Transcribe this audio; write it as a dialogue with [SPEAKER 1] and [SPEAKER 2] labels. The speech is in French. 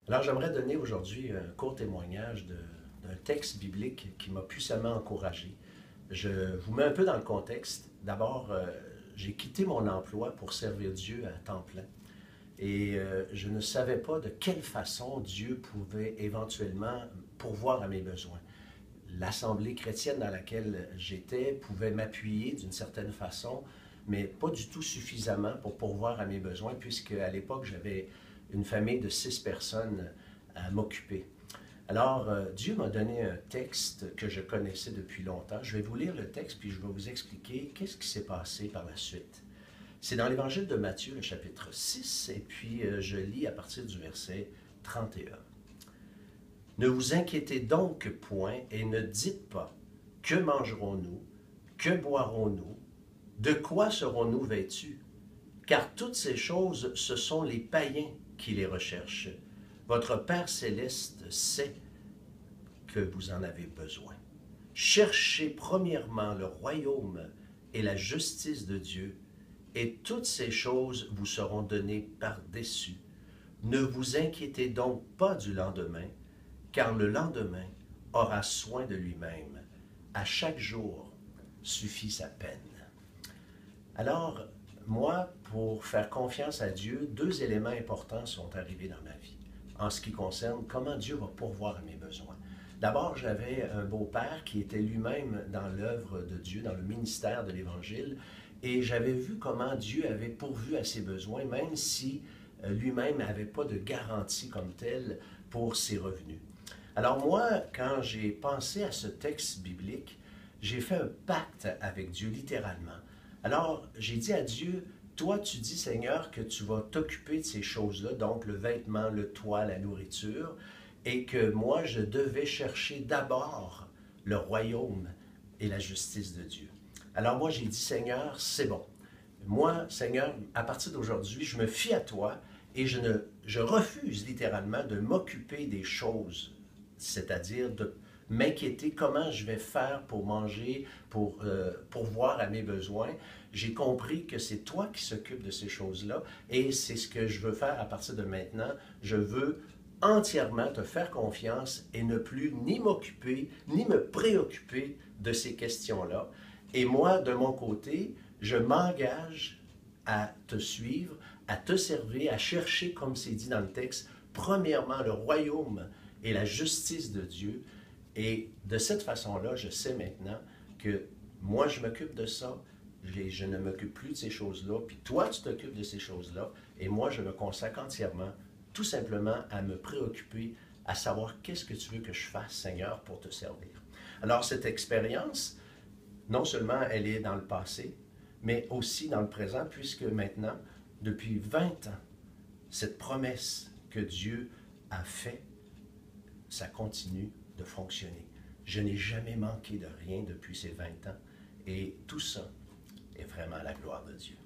[SPEAKER 1] Alors, j'aimerais donner aujourd'hui un court témoignage d'un texte biblique qui m'a puissamment encouragé. Je vous mets un peu dans le contexte. D'abord, j'ai quitté mon emploi pour servir Dieu à temps plein. Et je ne savais pas de quelle façon Dieu pouvait éventuellement pourvoir à mes besoins. L'assemblée chrétienne dans laquelle j'étais pouvait m'appuyer d'une certaine façon, mais pas du tout suffisamment pour pourvoir à mes besoins, puisque à l'époque, j'avais une famille de 6 personnes à m'occuper. Alors, Dieu m'a donné un texte que je connaissais depuis longtemps. Je vais vous lire le texte, puis je vais vous expliquer qu'est-ce qui s'est passé par la suite. C'est dans l'Évangile de Matthieu, le chapitre 6, et puis je lis à partir du verset 31. Ne vous inquiétez donc point et ne dites pas, que mangerons-nous, que boirons-nous, de quoi serons-nous vêtus? Car toutes ces choses, ce sont les païens qui les recherchent. Votre Père céleste sait que vous en avez besoin. Cherchez premièrement le royaume et la justice de Dieu, et toutes ces choses vous seront données par-dessus. Ne vous inquiétez donc pas du lendemain, car le lendemain aura soin de lui-même. À chaque jour suffit sa peine. Alors, moi, pour faire confiance à Dieu, 2 éléments importants sont arrivés dans ma vie en ce qui concerne comment Dieu va pourvoir à mes besoins. D'abord, j'avais un beau-père qui était lui-même dans l'œuvre de Dieu, dans le ministère de l'Évangile, et j'avais vu comment Dieu avait pourvu à ses besoins, même si lui-même n'avait pas de garantie comme telle pour ses revenus. Alors moi, quand j'ai pensé à ce texte biblique, j'ai fait un pacte avec Dieu, littéralement. Alors, j'ai dit à Dieu, toi, tu dis, Seigneur, que tu vas t'occuper de ces choses-là, donc le vêtement, le toit, la nourriture, et que moi, je devais chercher d'abord le royaume et la justice de Dieu. Alors moi, j'ai dit, Seigneur, c'est bon. Moi, Seigneur, à partir d'aujourd'hui, je me fie à toi et je refuse littéralement de m'occuper des choses, c'est-à-dire de m'inquiéter comment je vais faire pour manger, pour pourvoir à mes besoins. J'ai compris que c'est toi qui s'occupe de ces choses-là et c'est ce que je veux faire à partir de maintenant. Je veux entièrement te faire confiance et ne plus ni m'occuper, ni me préoccuper de ces questions-là. Et moi, de mon côté, je m'engage à te suivre, à te servir, à chercher, comme c'est dit dans le texte, premièrement le royaume et la justice de Dieu. Et de cette façon-là, je sais maintenant que moi, je m'occupe de ça, je ne m'occupe plus de ces choses-là, puis toi, tu t'occupes de ces choses-là, et moi, je me consacre entièrement, tout simplement, à me préoccuper, à savoir qu'est-ce que tu veux que je fasse, Seigneur, pour te servir. Alors, cette expérience, non seulement elle est dans le passé, mais aussi dans le présent, puisque maintenant, depuis 20 ans, cette promesse que Dieu a faite, ça continue de fonctionner. Je n'ai jamais manqué de rien depuis ces 20 ans et tout ça est vraiment à la gloire de Dieu.